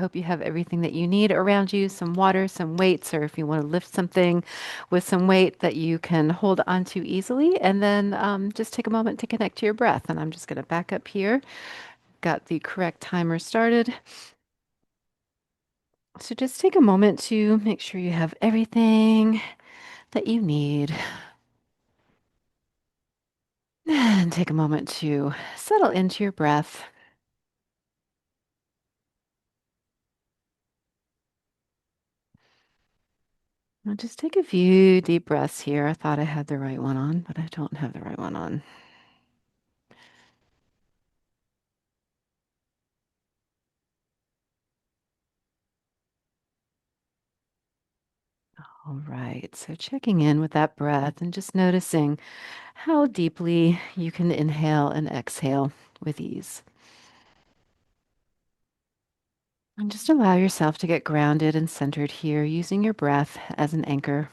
Hope you have everything that you need around you, some water, some weights, or if you want to lift something with some weight that you can hold onto easily. And then just take a moment to connect to your breath. And I'm just going to back up here. Got the correct timer started. So just take a moment to make sure you have everything that you need. And take a moment to settle into your breath. Now just take a few deep breaths here. I thought I had the right one on, but I don't have the right one on. All right, so checking in with that breath and just noticing how deeply you can inhale and exhale with ease. And just allow yourself to get grounded and centered here using your breath as an anchor.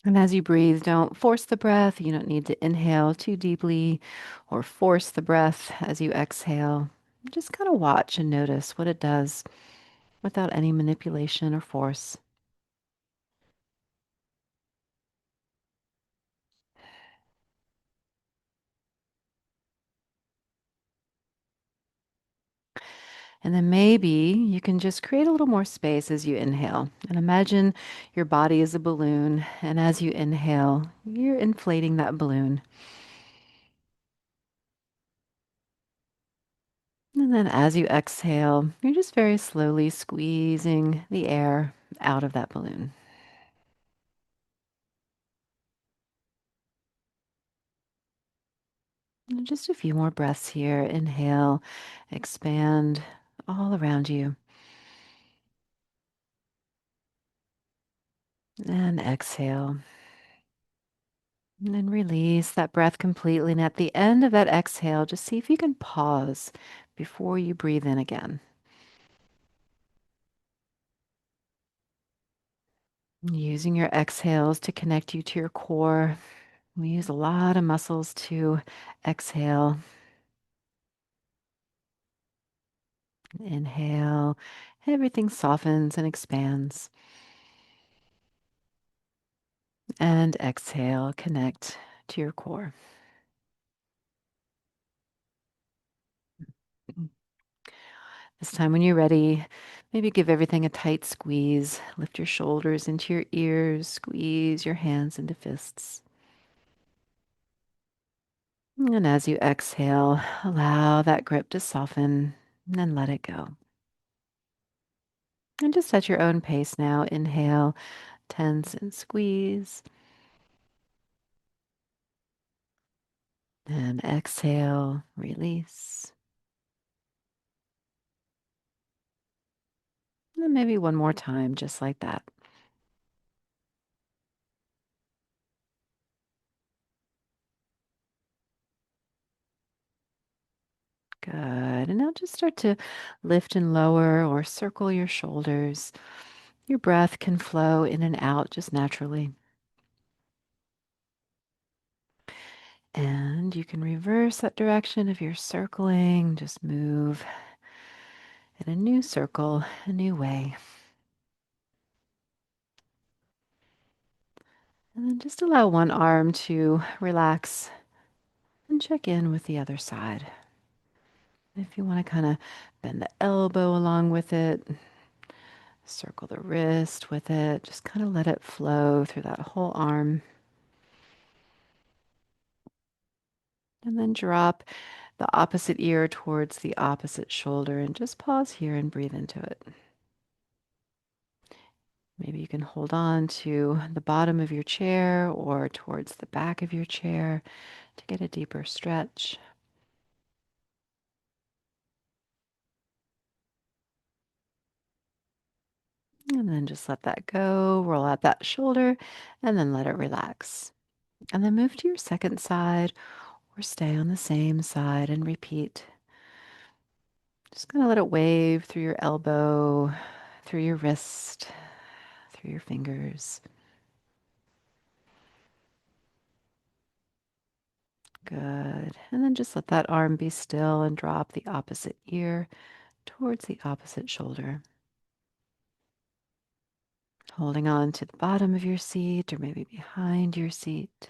And as you breathe, don't force the breath. You don't need to inhale too deeply or force the breath as you exhale. Just kind of watch and notice what it does without any manipulation or force. And then maybe you can just create a little more space as you inhale. And imagine your body is a balloon. And as you inhale, you're inflating that balloon. And then as you exhale, you're just very slowly squeezing the air out of that balloon. And just a few more breaths here. Inhale, expand all around you. And exhale. And then release that breath completely. And at the end of that exhale, just see if you can pause before you breathe in again. Using your exhales to connect you to your core. We use a lot of muscles to exhale. Inhale, everything softens and expands. And exhale, connect to your core. This time, when you're ready, maybe give everything a tight squeeze. Lift your shoulders into your ears, squeeze your hands into fists. And as you exhale, allow that grip to soften and then let it go. And just at your own pace now, inhale, tense and squeeze. And exhale, release. And maybe one more time, just like that. Good. And now just start to lift and lower or circle your shoulders. Your breath can flow in and out just naturally. And you can reverse that direction of your circling. Just move in a new circle, a new way. And then just allow one arm to relax and check in with the other side. If you want to kind of bend the elbow along with it, circle the wrist with it, just kind of let it flow through that whole arm. And then drop the opposite ear towards the opposite shoulder and just pause here and breathe into it. Maybe you can hold on to the bottom of your chair or towards the back of your chair to get a deeper stretch. And then just let that go, roll out that shoulder, and then let it relax. And then move to your second side or stay on the same side and repeat. Just gonna let it wave through your elbow, through your wrist, through your fingers. Good. And then just let that arm be still and drop the opposite ear towards the opposite shoulder. Holding on to the bottom of your seat or maybe behind your seat.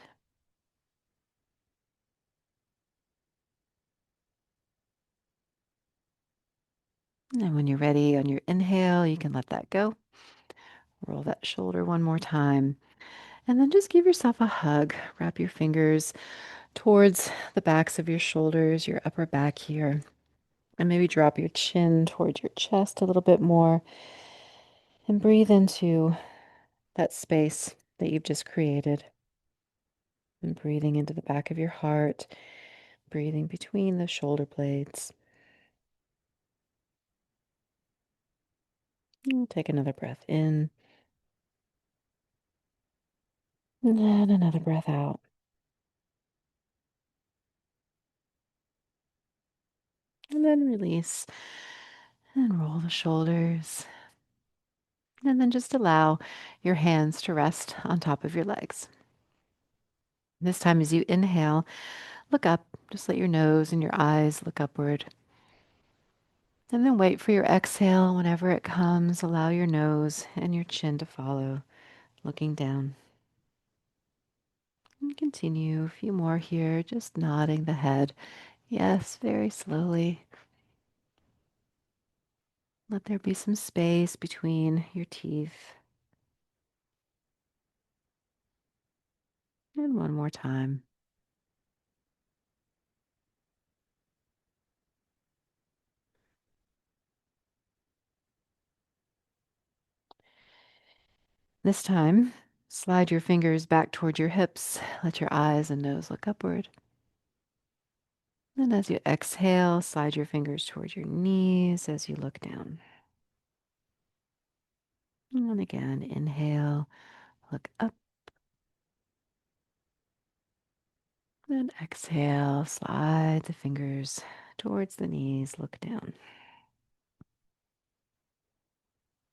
And when you're ready on your inhale, you can let that go. Roll that shoulder one more time. And then just give yourself a hug. Wrap your fingers towards the backs of your shoulders, your upper back here. And maybe drop your chin towards your chest a little bit more. And breathe into that space that you've just created. And breathing into the back of your heart, breathing between the shoulder blades. And take another breath in. And then another breath out. And then release and roll the shoulders. And then just allow your hands to rest on top of your legs. This time, as you inhale, look up. Just let your nose and your eyes look upward. And then wait for your exhale. Whenever it comes, allow your nose and your chin to follow, looking down. And continue a few more here, just nodding the head. Yes, very slowly. Let there be some space between your teeth. And one more time. This time, slide your fingers back toward your hips. Let your eyes and nose look upward. And as you exhale, slide your fingers toward your knees as you look down. And then again, inhale, look up. Then exhale, slide the fingers towards the knees, look down.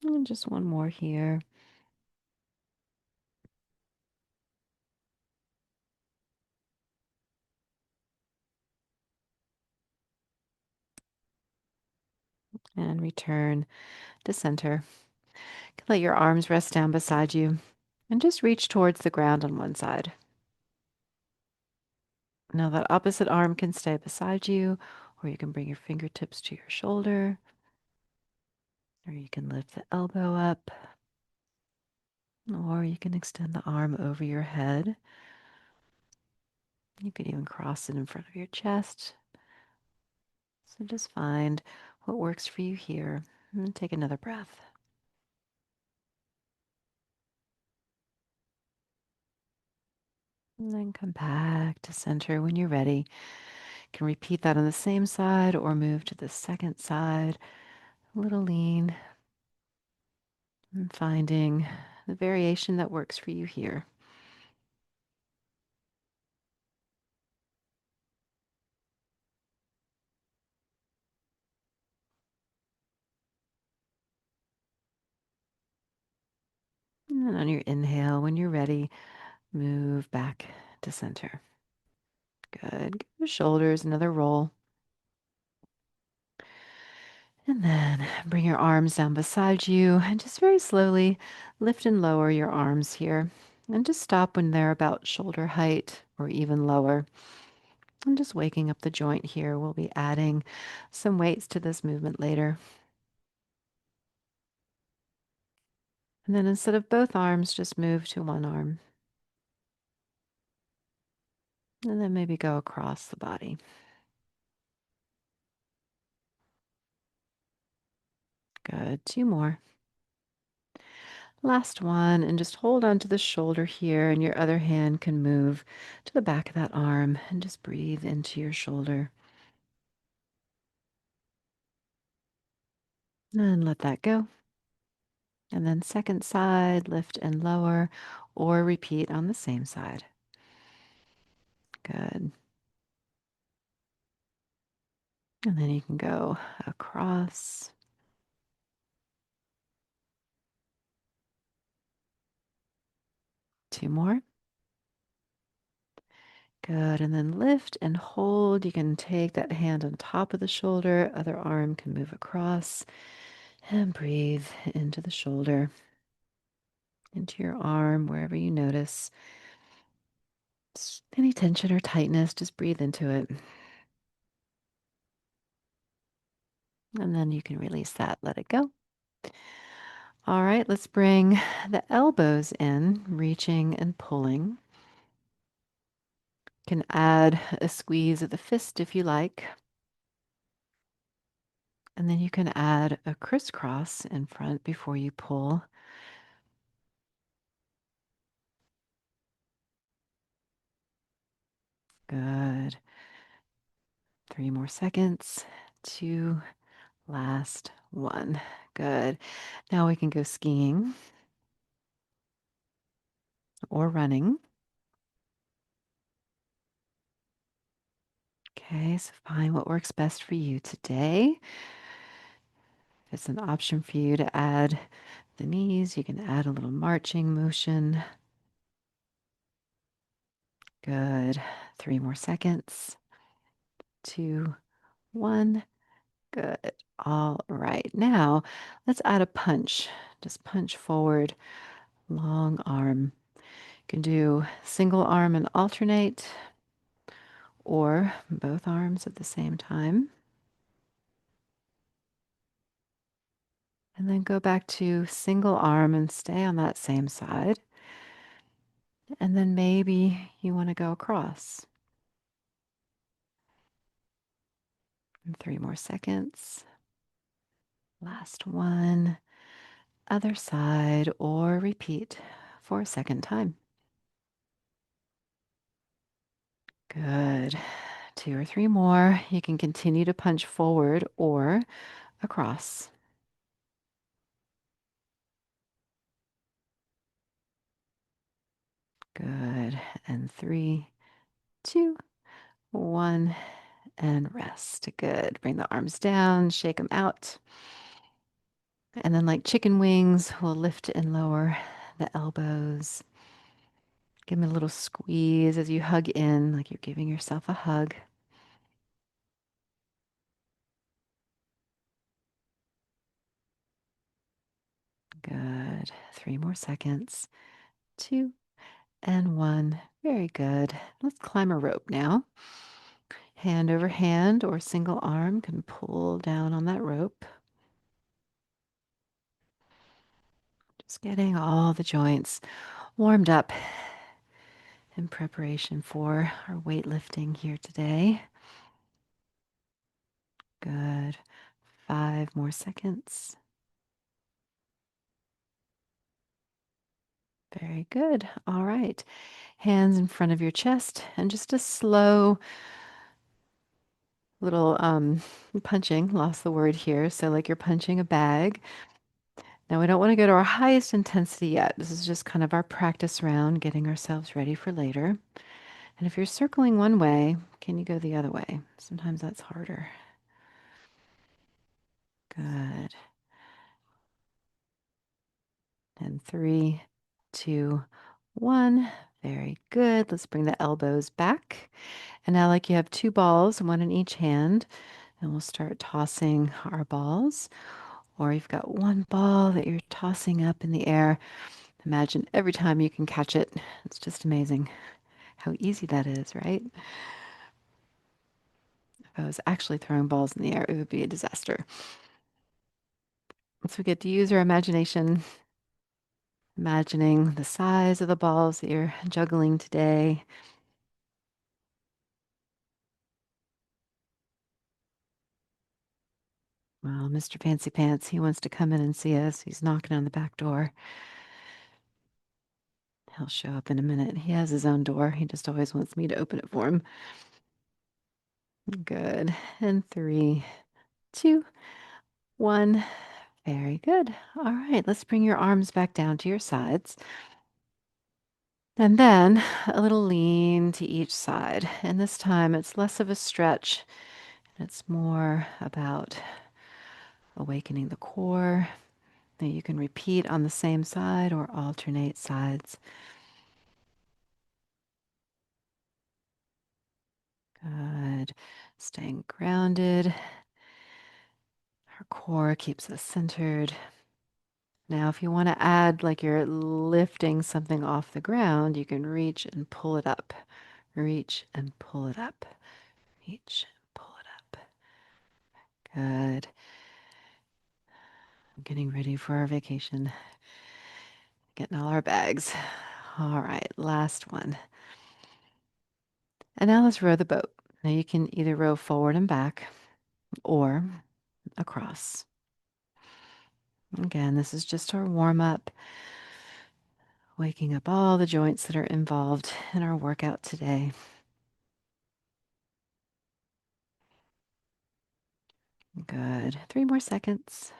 And just one more here. And return to center. Let your arms rest down beside you and just reach towards the ground on one side. Now that opposite arm can stay beside you, or you can bring your fingertips to your shoulder, or you can lift the elbow up, or you can extend the arm over your head. You could even cross it in front of your chest. So just find what works for you here and take another breath. And then come back to center when you're ready. You can repeat that on the same side or move to the second side. A little lean and finding the variation that works for you here. And then on your inhale, when you're ready, move back to center. Good. Give your shoulders another roll. And then bring your arms down beside you and just very slowly lift and lower your arms here. And just stop when they're about shoulder height or even lower. And just waking up the joint here. We'll be adding some weights to this movement later. And then instead of both arms, just move to one arm. And then maybe go across the body. Good. Two more. Last one. And just hold on to the shoulder here, and your other hand can move to the back of that arm and just breathe into your shoulder. And let that go. And then second side, lift and lower, or repeat on the same side. Good. And then you can go across. Two more. Good. And then lift and hold. You can take that hand on top of the shoulder, other arm can move across, and breathe into the shoulder, into your arm, wherever you notice any tension or tightness, just breathe into it. And then you can release that, let it go. All right, let's bring the elbows in, reaching and pulling. Can add a squeeze of the fist if you like. And then you can add a crisscross in front before you pull. Good. 3 more seconds. 2, last 1. Good. Now we can go skiing or running. Okay, so find what works best for you today. If it's an option for you to add the knees, you can add a little marching motion. Good. 3 more seconds. 2, 1. Good. All right. Now let's add a punch. Just punch forward, long arm. You can do single arm and alternate, or both arms at the same time. And then go back to single arm and stay on that same side. And then maybe you want to go across. And 3 more seconds. Last one. Other side, or repeat for a second time. Good. 2 or 3 more. You can continue to punch forward or across. Good. And 3, 2, 1, and rest. Good. Bring the arms down, shake them out. And then, like chicken wings, we'll lift and lower the elbows. Give them a little squeeze as you hug in, like you're giving yourself a hug. Good. 3 more seconds. 2 and 1. Very good. Let's climb a rope now. Hand over hand or single arm can pull down on that rope. Just getting all the joints warmed up in preparation for our weightlifting here today. Good. 5 more seconds. Very good. All right. Hands in front of your chest and just a slow little punching. Lost the word here. So like you're punching a bag. Now we don't want to go to our highest intensity yet. This is just kind of our practice round, getting ourselves ready for later. And if you're circling one way, can you go the other way? Sometimes that's harder. Good. And 3, 2, 1. Very good. Let's bring the elbows back. And now, like you have 2 balls, one in each hand, and we'll start tossing our balls. Or you've got 1 ball that you're tossing up in the air. Imagine every time you can catch it. It's just amazing how easy that is, right? If I was actually throwing balls in the air, it would be a disaster. So we get to use our imagination, imagining the size of the balls that you're juggling today. Well, Mr. Fancy Pants, he wants to come in and see us. He's knocking on the back door. He'll show up in a minute. He has his own door. He just always wants me to open it for him. Good. And 3, 2, 1. Very good. All right, let's bring your arms back down to your sides. And then a little lean to each side. And this time it's less of a stretch. It's more about awakening the core. That you can repeat on the same side or alternate sides. Good. Staying grounded. Our core keeps us centered. Now, if you want to add like you're lifting something off the ground, you can reach and pull it up. Reach and pull it up. Reach and pull it up. Good. Getting ready for our vacation. Getting all our bags. All right, last one. And now let's row the boat. Now you can either row forward and back or across. Again, this is just our warm up, waking up all the joints that are involved in our workout today. Good. 3 more seconds.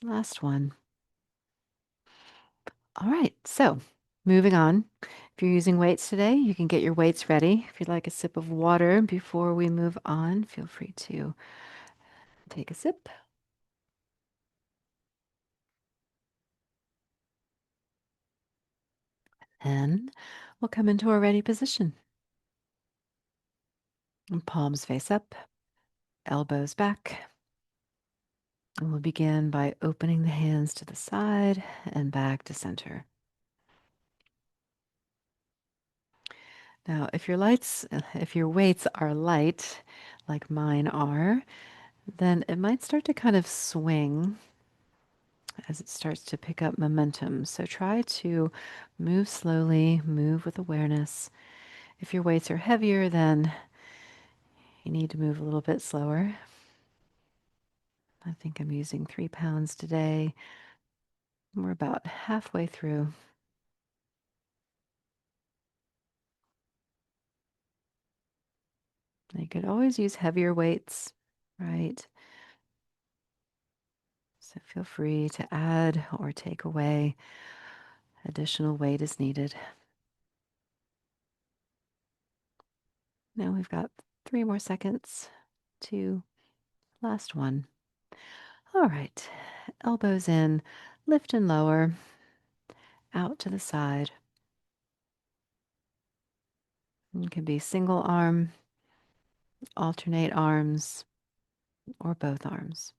Last one. All right, so moving on. If you're using weights today, you can get your weights ready. If you'd like a sip of water before we move on, feel free to take a sip. And we'll come into a ready position. And palms face up, elbows back. And we'll begin by opening the hands to the side and back to center. Now, if your weights are light, like mine are, then it might start to kind of swing as it starts to pick up momentum. So try to move slowly, move with awareness. If your weights are heavier, then you need to move a little bit slower. I think I'm using 3 pounds today. We're about halfway through. You could always use heavier weights, right? So feel free to add or take away. Additional weight is needed. Now we've got 3 more seconds. 2, last one. All right, elbows in, lift and lower, out to the side. It can be single arm, alternate arms, or both arms.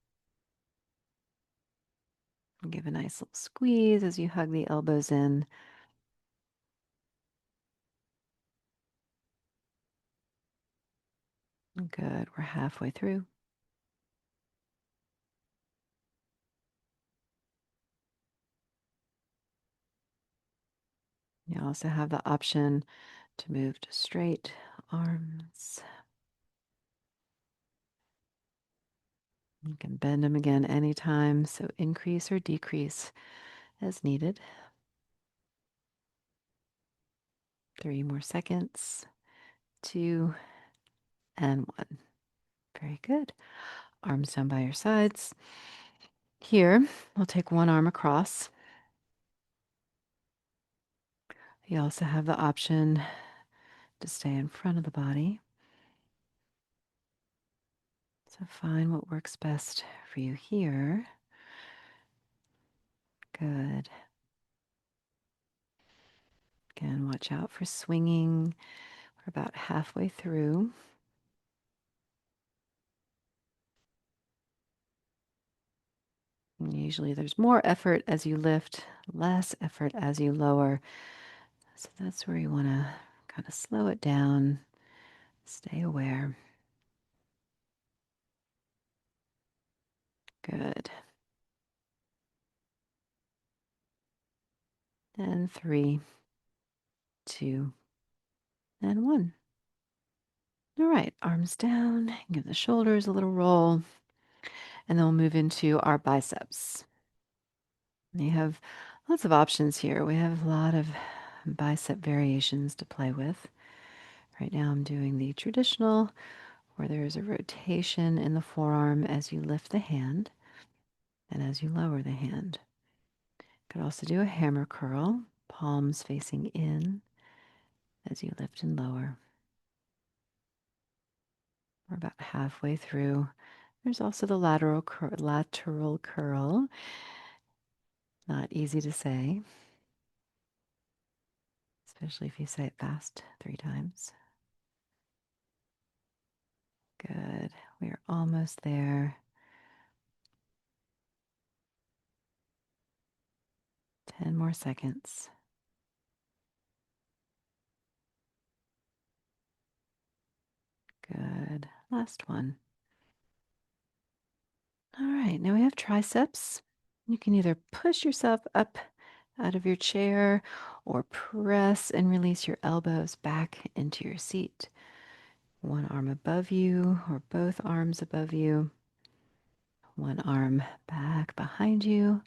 And give a nice little squeeze as you hug the elbows in. Good, we're halfway through. You also have the option to move to straight arms. You can bend them again anytime, so increase or decrease as needed. 3 more seconds. 2 and 1. Very good. Arms down by your sides. Here, we'll take one arm across. You also have the option to stay in front of the body. So find what works best for you here. Good. Again, watch out for swinging. We're about halfway through. And usually there's more effort as you lift, less effort as you lower. So that's where you want to kind of slow it down, stay aware. Good. And 3, 2, and 1. All right, arms down, give the shoulders a little roll, and then we'll move into our biceps. You have lots of options here. We have a lot of bicep variations to play with. Right now, I'm doing the traditional where there's a rotation in the forearm as you lift the hand and as you lower the hand. Could also do a hammer curl, palms facing in as you lift and lower. We're about halfway through. There's also the lateral curl. Not easy to say, especially if you say it fast 3 times. We're almost there. 10 more seconds. Good. Last one. All right, now we have triceps. You can either push yourself up out of your chair or press and release your elbows back into your seat. One arm above you or both arms above you. One arm back behind you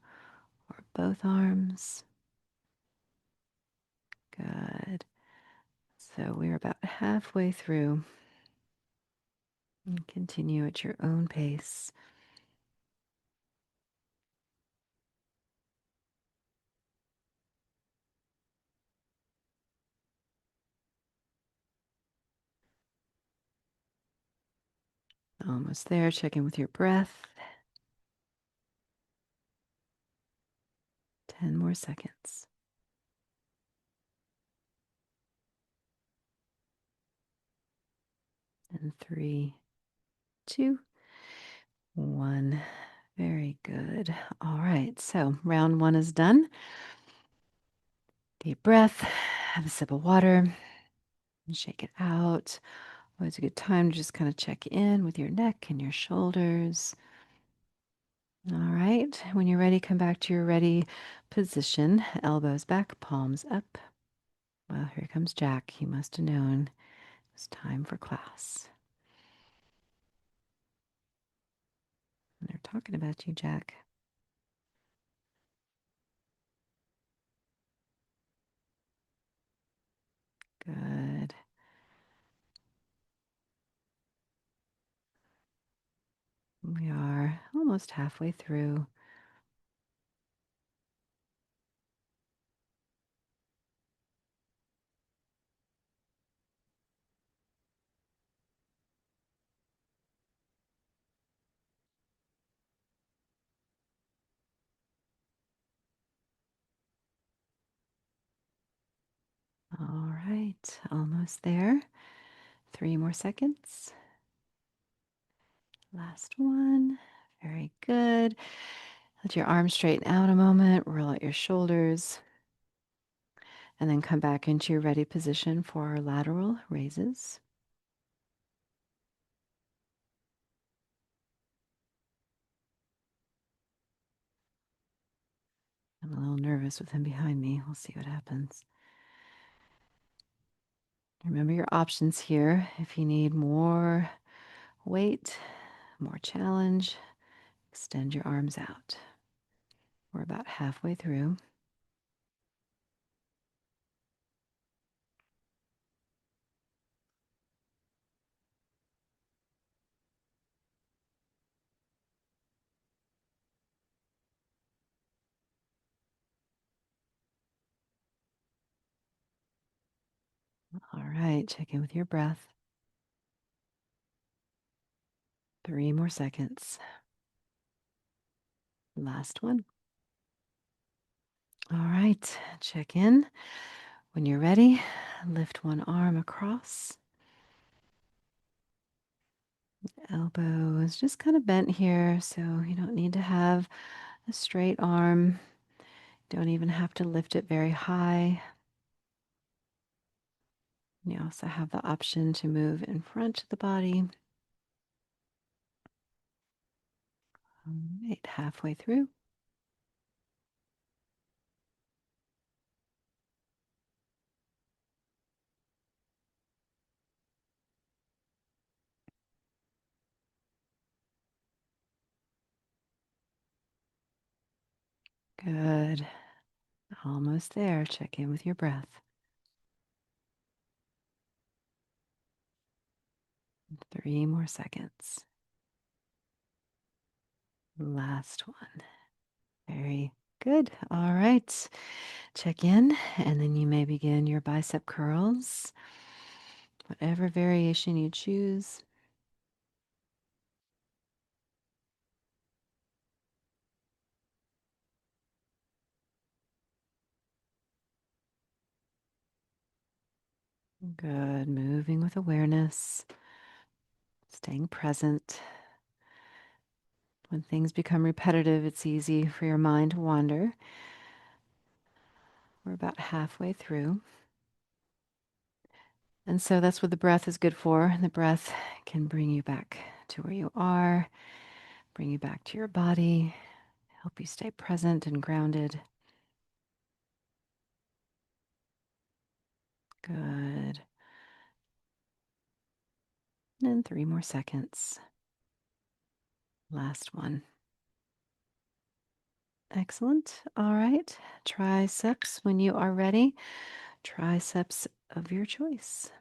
or both arms. Good. So we're about halfway through. And continue at your own pace. Almost there. Check in with your breath. 10 more seconds. And 3, 2, 1. Very good. All right. So round 1 is done. Deep breath. Have a sip of water. And shake it out. Always a good time to just kind of check in with your neck and your shoulders. All right. When you're ready, come back to your ready position. Elbows back, palms up. Well, here comes Jack. He must have known it was time for class. And they're talking about you, Jack. Good. We are almost halfway through. All right, almost there. 3 more seconds. Last one. Very good. Let your arms straighten out a moment. Roll out your shoulders. And then come back into your ready position for our lateral raises. I'm a little nervous with him behind me. We'll see what happens. Remember your options here. If you need more weight, more challenge, extend your arms out. We're about halfway through. All right, check in with your breath. 3 more seconds. Last one. All right, check in. When you're ready, lift one arm across. Elbow is just kind of bent here, so you don't need to have a straight arm. Don't even have to lift it very high. You also have the option to move in front of the body. All right, halfway through. Good. Almost there. Check in with your breath. 3 more seconds. Last one. Very good. All right. Check in, and then you may begin your bicep curls, whatever variation you choose. Good. Moving with awareness. staying present. When things become repetitive, it's easy for your mind to wander. We're about halfway through. And so that's what the breath is good for. The breath can bring you back to where you are, bring you back to your body, help you stay present and grounded. Good. And 3 more seconds. Last one. Excellent. All right. Triceps when you are ready. Triceps of your choice.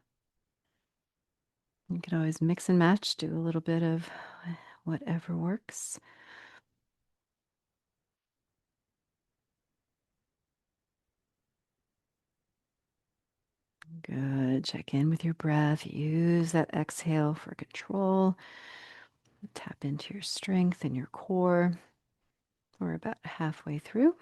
You can always mix and match, do a little bit of whatever works. Good. Check in with your breath. Use that exhale for control. Tap into your strength and your core. We're about halfway through.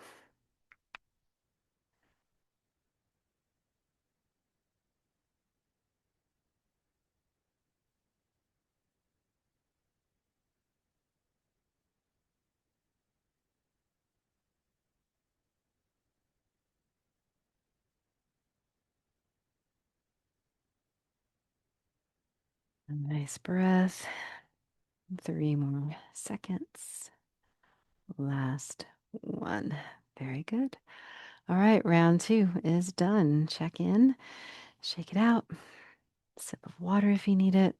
A nice breath. 3 more seconds. Last one. Very good. All right, round 2 is done. Check in, shake it out, sip of water if you need it.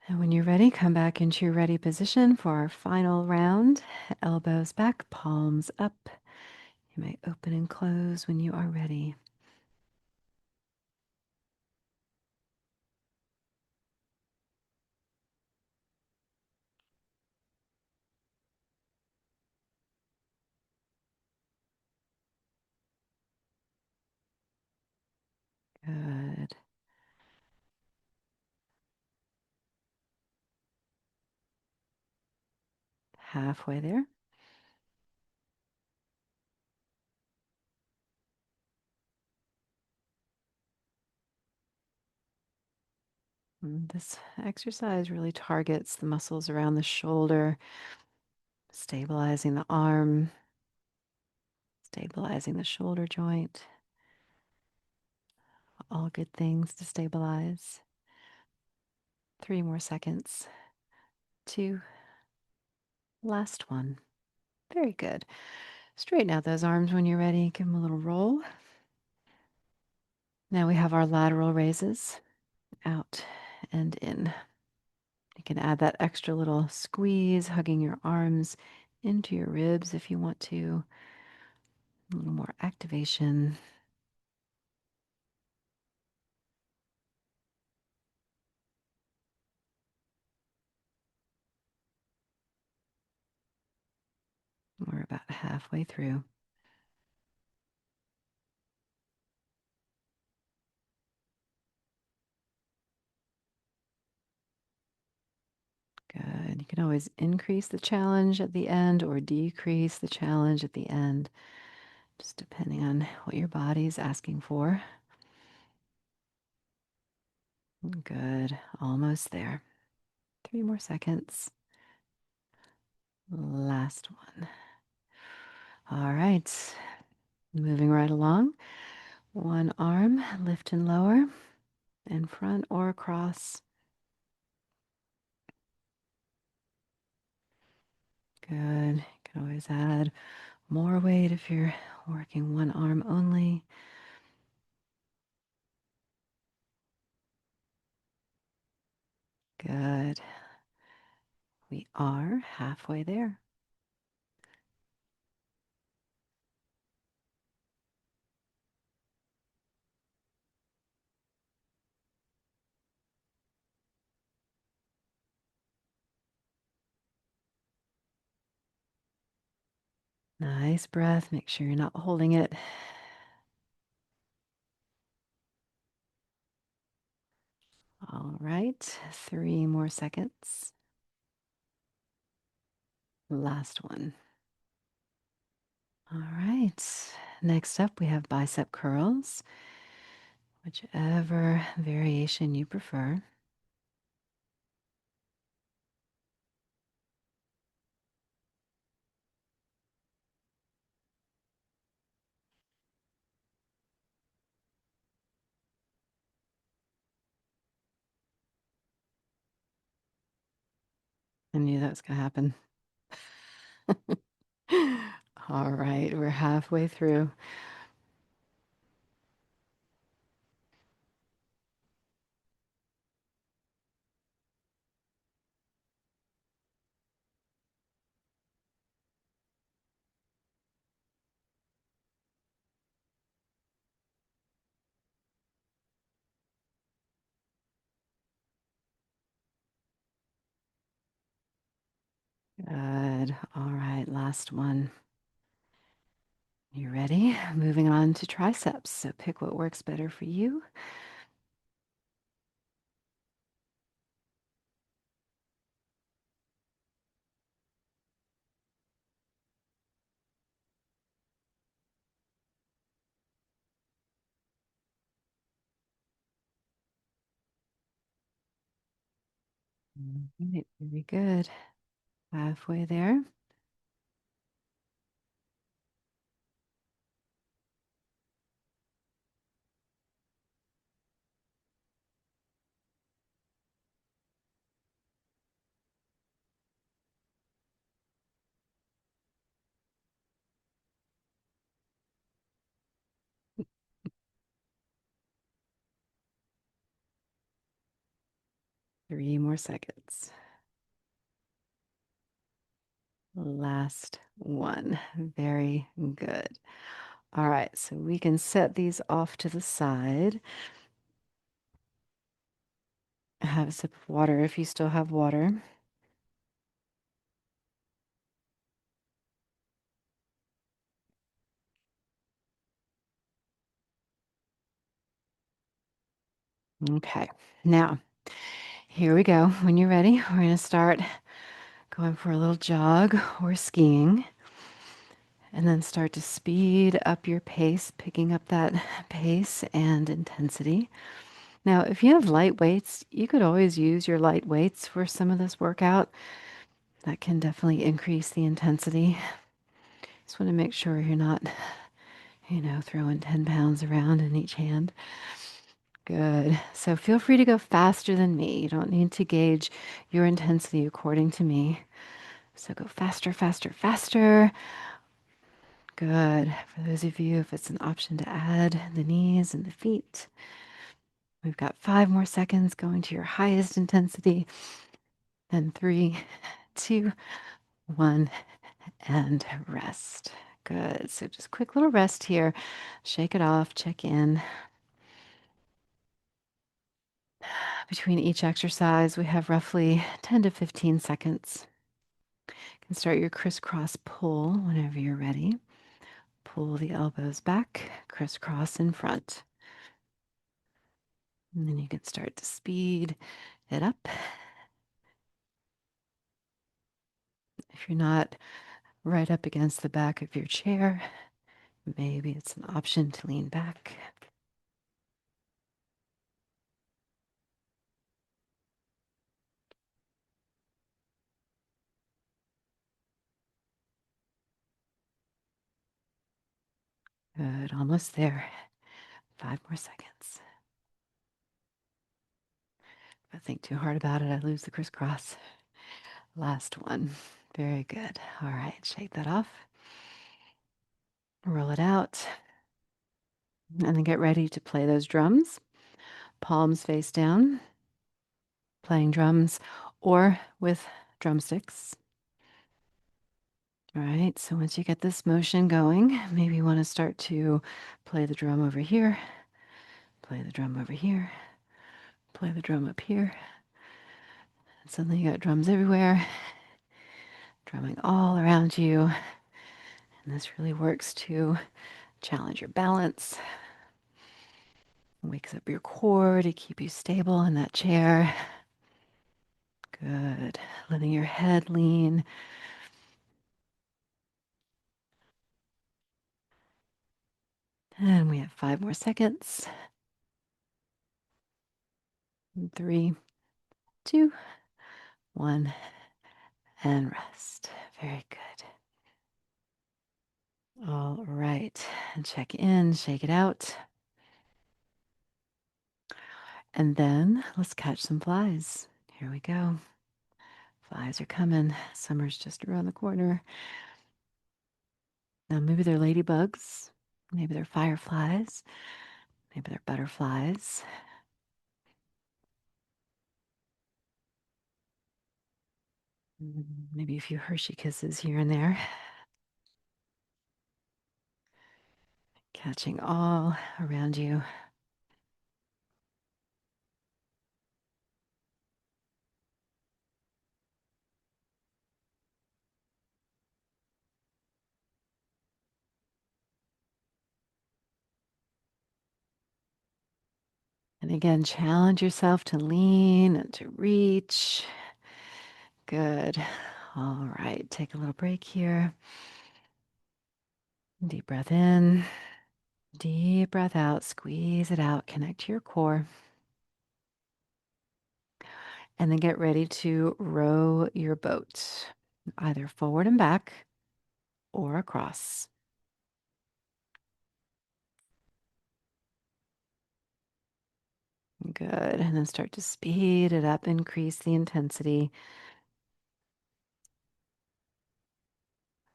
And when you're ready, come back into your ready position for our final round. Elbows back, palms up. You may open and close when you are ready. Good. Halfway there. This exercise really targets the muscles around the shoulder, stabilizing the arm, stabilizing the shoulder joint. All good things to stabilize. 3 more seconds. 2. Last one. Very good. Straighten out those arms when you're ready. Give them a little roll. Now we have our lateral raises, out and in. You can add that extra little squeeze, hugging your arms into your ribs if you want to. A little more activation. We're about halfway through. Good. You can always increase the challenge at the end or decrease the challenge at the end, just depending on what your body is asking for. Good. Almost there. 3 more seconds. Last one. All right. Moving right along. One arm, lift and lower, in front or across. Good. You can always add more weight if you're working one arm only. Good. We are halfway there. Nice breath. Make sure you're not holding it. All right. 3 more seconds. Last one. All right. Next up, we have bicep curls, whichever variation you prefer. I knew that was going to happen. All right, we're halfway through. Good. All right, last one. You ready? Moving on to triceps. So pick what works better for you. All right, very good. Halfway there. Three more seconds. Last one. Very good. All right, so we can set these off to the side. Have a sip of water if you still have water. Okay, now here we go. When you're ready, we're going to start going for a little jog or skiing, and then start to speed up your pace, picking up that pace and intensity. Now, if you have light weights, you could always use your light weights for some of this workout. That can definitely increase the intensity. Just want to make sure you're not, throwing 10 pounds around in each hand. Good. So feel free to go faster than me. You don't need to gauge your intensity according to me. So go faster, faster, faster. Good. For those of you, if it's an option to add the knees and the feet, we've got 5 more seconds going to your highest intensity. Then three, two, one, and rest. Good. So just quick little rest here. Shake it off, check in. Between each exercise, we have roughly 10 to 15 seconds. You can start your crisscross pull whenever you're ready. Pull the elbows back, crisscross in front. And then you can start to speed it up. If you're not right up against the back of your chair, maybe it's an option to lean back. Good, almost there. 5 more seconds. If I think too hard about it, I lose the crisscross. Last one. Very good. All right, shake that off. Roll it out. And then get ready to play those drums. Palms face down, playing drums or with drumsticks. All right, so once you get this motion going, maybe you want to start to play the drum over here, play the drum over here, play the drum up here. And suddenly you got drums everywhere, drumming all around you. And this really works to challenge your balance, wakes up your core to keep you stable in that chair. Good. Letting your head lean. And we have 5 more seconds. 3, 2, 1, and rest. Very good. All right. And check in, shake it out. And then let's catch some flies. Here we go. Flies are coming. Summer's just around the corner. Now, maybe they're ladybugs. Maybe they're fireflies. Maybe they're butterflies. Maybe a few Hershey kisses here and there. Catching all around you. And again, challenge yourself to lean and to reach. Good. All right. Take a little break here. Deep breath in. Deep breath out. Squeeze it out. Connect to your core. And then get ready to row your boat, either forward and back or across. Good. And then start to speed it up, increase the intensity.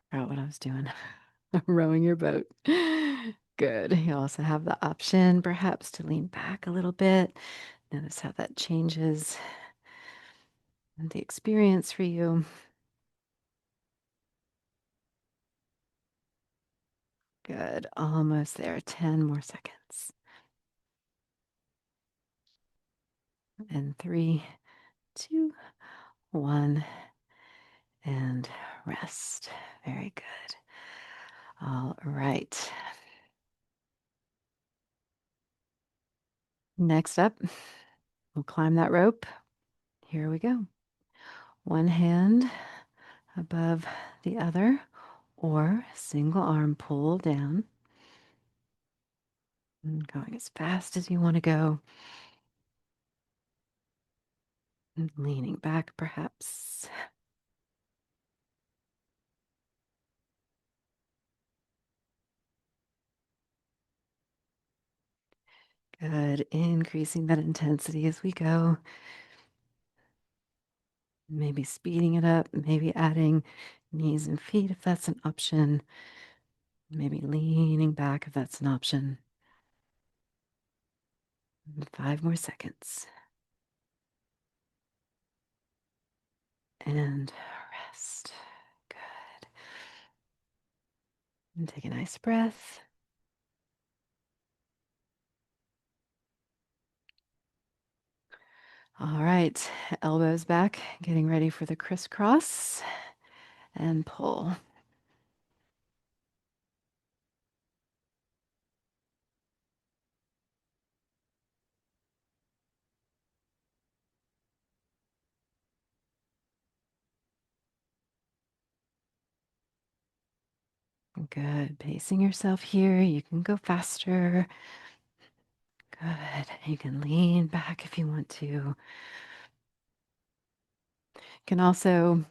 Forgot what I was doing. Rowing your boat. Good. You also have the option perhaps to lean back a little bit. Notice how that changes the experience for you. Good. Almost there. 10 more seconds. And 3, 2, 1. And rest. Very good. All right. Next up, we'll climb that rope. Here we go. One hand above the other, or single arm pull down. And going as fast as you want to go. And leaning back, perhaps. Good. Increasing that intensity as we go. Maybe speeding it up, maybe adding knees and feet if that's an option. Maybe leaning back if that's an option. 5 more seconds. And rest. Good. And take a nice breath. All right, elbows back, getting ready for the crisscross and pull. Good. Pacing yourself here. You can go faster. Good. You can lean back if you want to. You can also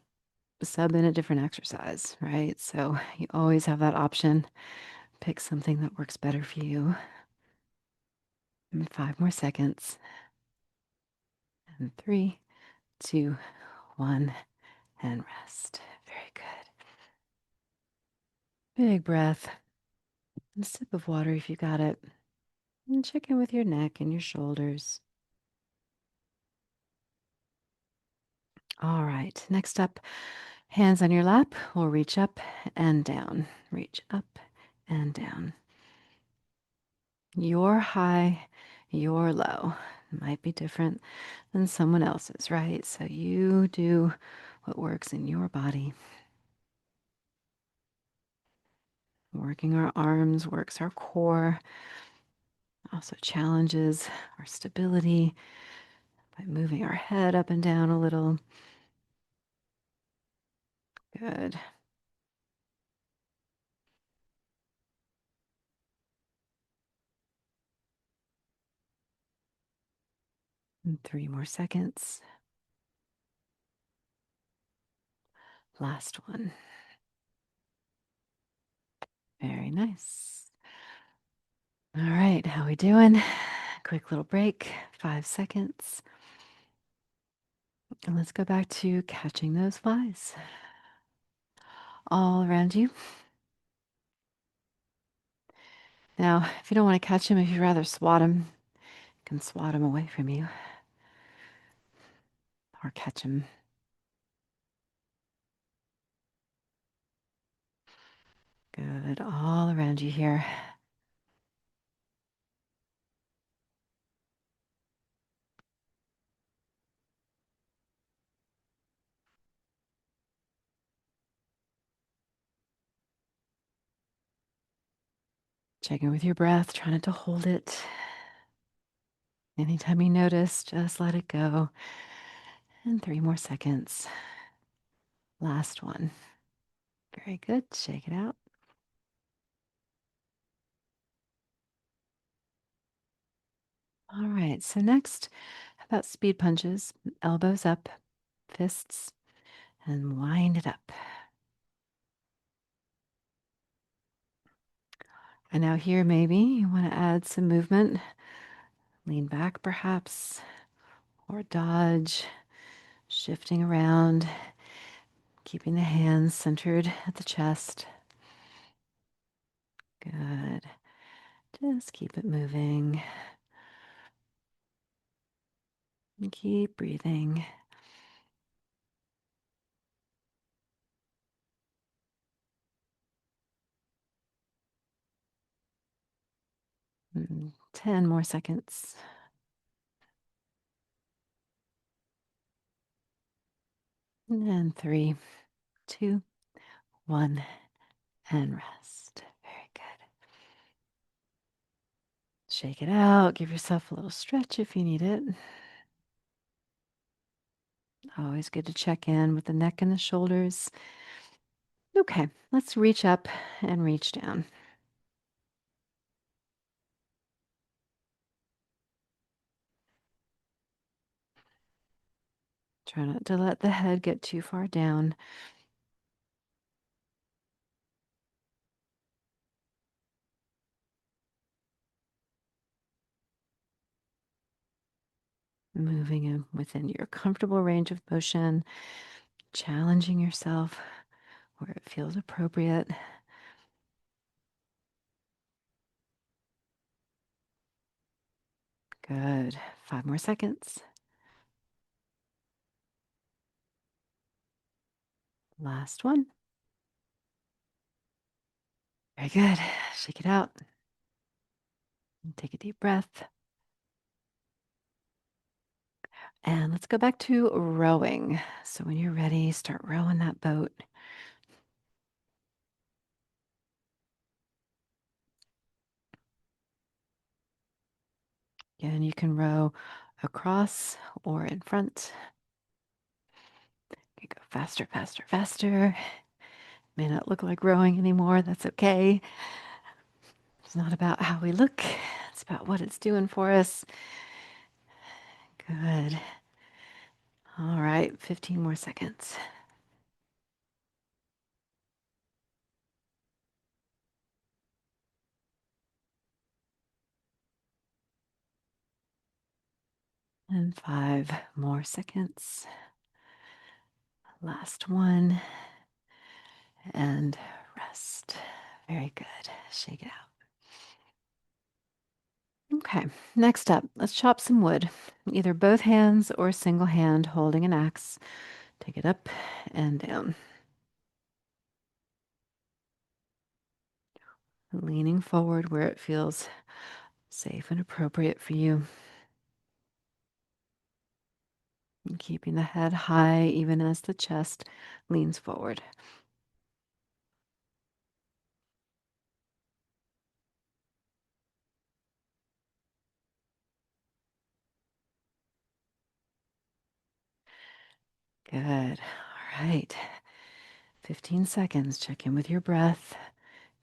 sub in a different exercise, right? So you always have that option. Pick something that works better for you. And 5 more seconds. And 3, 2, 1, and rest. Very good. Big breath. And a sip of water if you got it. And check in with your neck and your shoulders. All right. Next up, hands on your lap. We'll reach up and down. Reach up and down. Your high, your low might be different than someone else's, right? So you do what works in your body. Working our arms works our core, also challenges our stability by moving our head up and down a little. Good. And 3 more seconds. Last one. Very nice. All right, how we doing? Quick little break, 5 seconds. And let's go back to catching those flies all around you. Now, if you don't want to catch them, if you'd rather swat them, you can swat them away from you or catch them. Good, all around you here. Checking with your breath, trying not to hold it. Anytime you notice, just let it go. And 3 more seconds. Last one. Very good. Shake it out. All right. So next, how about speed punches? Elbows up, fists, and wind it up. And now here, maybe you want to add some movement. Lean back, perhaps, or dodge, shifting around, keeping the hands centered at the chest. Good. Just keep it moving. And keep breathing. Mm, 10 more seconds. And 3, 2, 1, and rest. Very good. Shake it out. Give yourself a little stretch if you need it. Always good to check in with the neck and the shoulders. Okay, let's reach up and reach down. Try not to let the head get too far down. Moving in within your comfortable range of motion, challenging yourself where it feels appropriate. Good. 5 more seconds. Last one. Very good. Shake it out. And take a deep breath. And let's go back to rowing. So when you're ready, start rowing that boat. Again, you can row across or in front. You go faster, faster, faster. May not look like rowing anymore. That's okay. It's not about how we look, it's about what it's doing for us. Good. All right, 15 more seconds. And 5 more seconds. Last one. And rest. Very good. Shake it out. Okay, next up, let's chop some wood. Either both hands or single hand holding an axe. Take it up and down. Leaning forward where it feels safe and appropriate for you. And keeping the head high even as the chest leans forward. Good. All right. 15 seconds. Check in with your breath.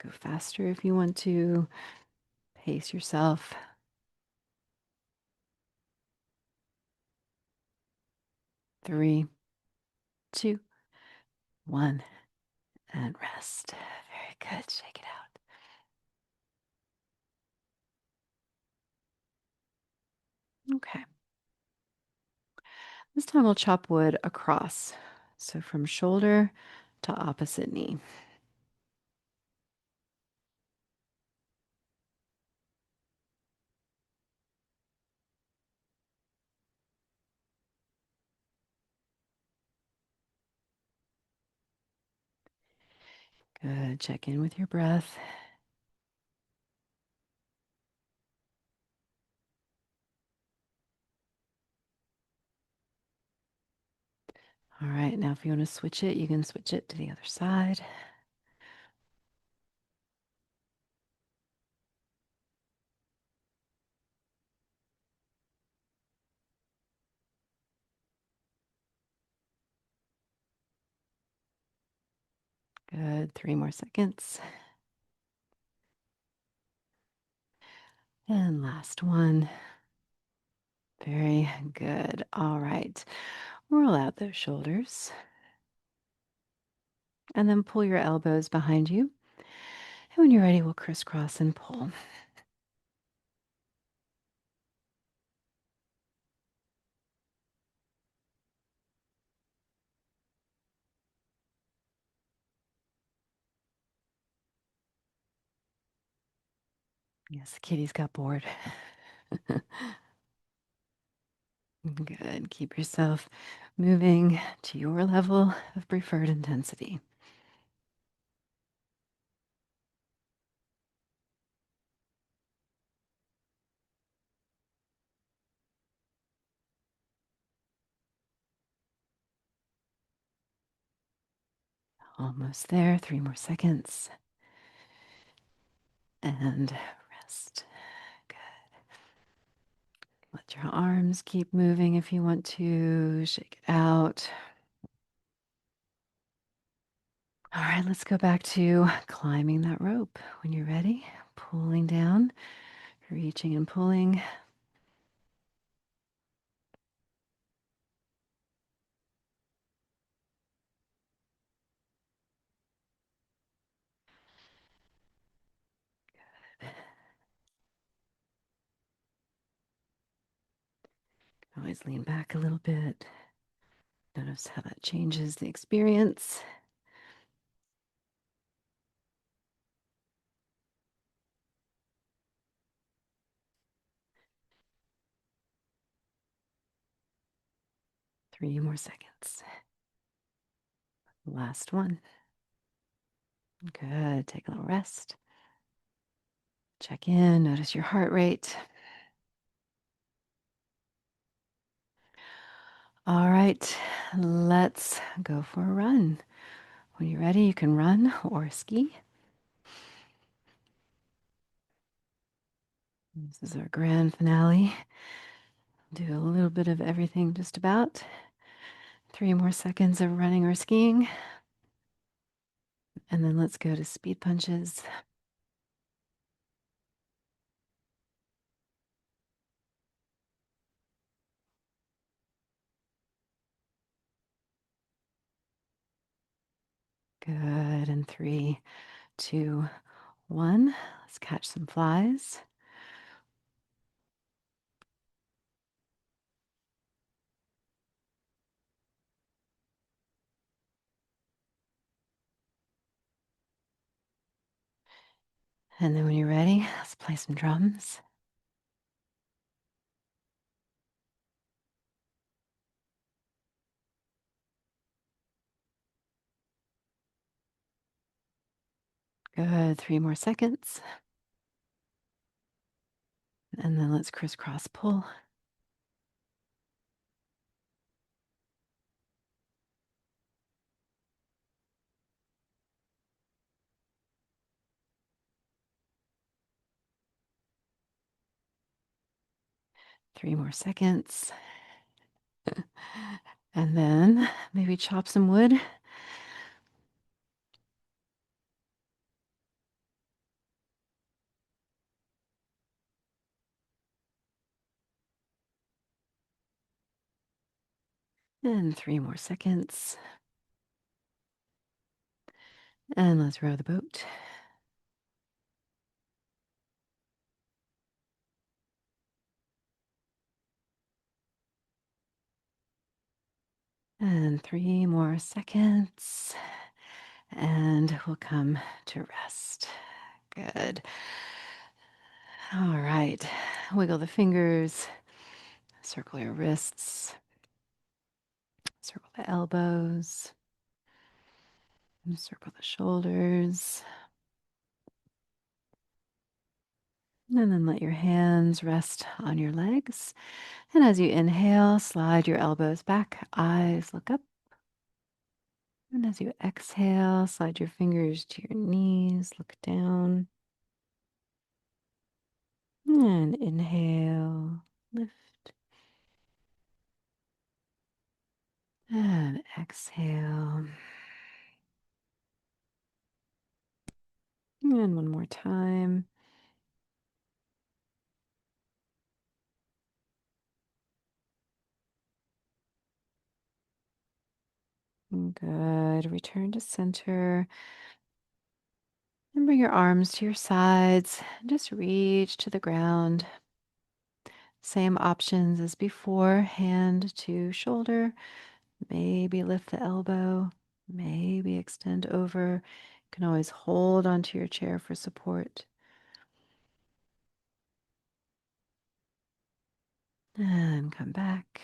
Go faster if you want to. Pace yourself. 3, 2, 1, and rest. Very good. Shake it out. Okay. This time we'll chop wood across. So from shoulder to opposite knee. Good. Check in with your breath. All right. Now, if you want to switch it, you can switch it to the other side. Good. 3 more seconds. And last one. Very good. All right. Roll out those shoulders and then pull your elbows behind you. And when you're ready, we'll crisscross and pull. Yes, the kitties got bored. Good. Keep yourself moving to your level of preferred intensity. Almost there. 3 more seconds. And rest. Good. Let your arms keep moving if you want to. Shake it out. All right, let's go back to climbing that rope. When you're ready, pulling down, reaching and pulling. Always lean back a little bit. Notice how that changes the experience. Three more seconds. Last one. Good. Take a little rest. Check in. Notice your heart rate. All right. Let's go for a run. When you're ready, you can run or ski. This is our grand finale. Do a little bit of everything, just about. 3 more seconds of running or skiing. And then let's go to speed punches. Good. And 3, 2, 1. Let's catch some flies. And then when you're ready, let's play some drums. Good. 3 more seconds. And then let's crisscross pull. Three more seconds. And then maybe chop some wood. And 3 more seconds. And let's row the boat. And 3 more seconds. And we'll come to rest. Good. All right. Wiggle the fingers, circle your wrists, circle the elbows, and circle the shoulders. And then let your hands rest on your legs. And as you inhale, slide your elbows back, eyes look up. And as you exhale, slide your fingers to your knees, look down. And inhale, lift. And exhale. And one more time. Good. Return to center. And bring your arms to your sides. Just reach to the ground. Same options as before. Hand to shoulder. Maybe lift the elbow. Maybe extend over. You can always hold onto your chair for support. And come back.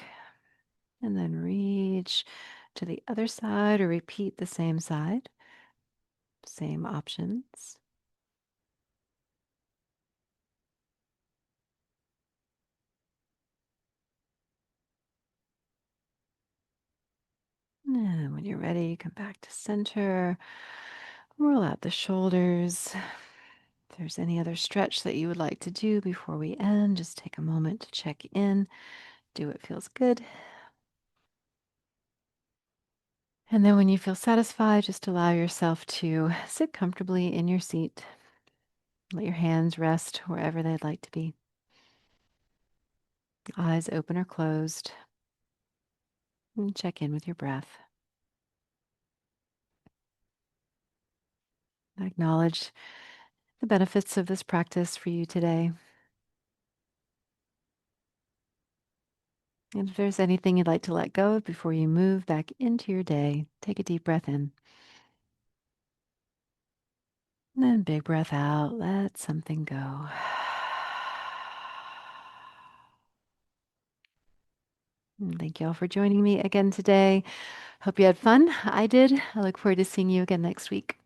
And then reach to the other side or repeat the same side. Same options. And when you're ready, come back to center. Roll out the shoulders. If there's any other stretch that you would like to do before we end, just take a moment to check in. Do what feels good. And then when you feel satisfied, just allow yourself to sit comfortably in your seat. Let your hands rest wherever they'd like to be. Eyes open or closed. And check in with your breath. Acknowledge the benefits of this practice for you today. And if there's anything you'd like to let go of before you move back into your day, take a deep breath in. And then big breath out. Let something go. And thank you all for joining me again today. Hope you had fun. I did. I look forward to seeing you again next week.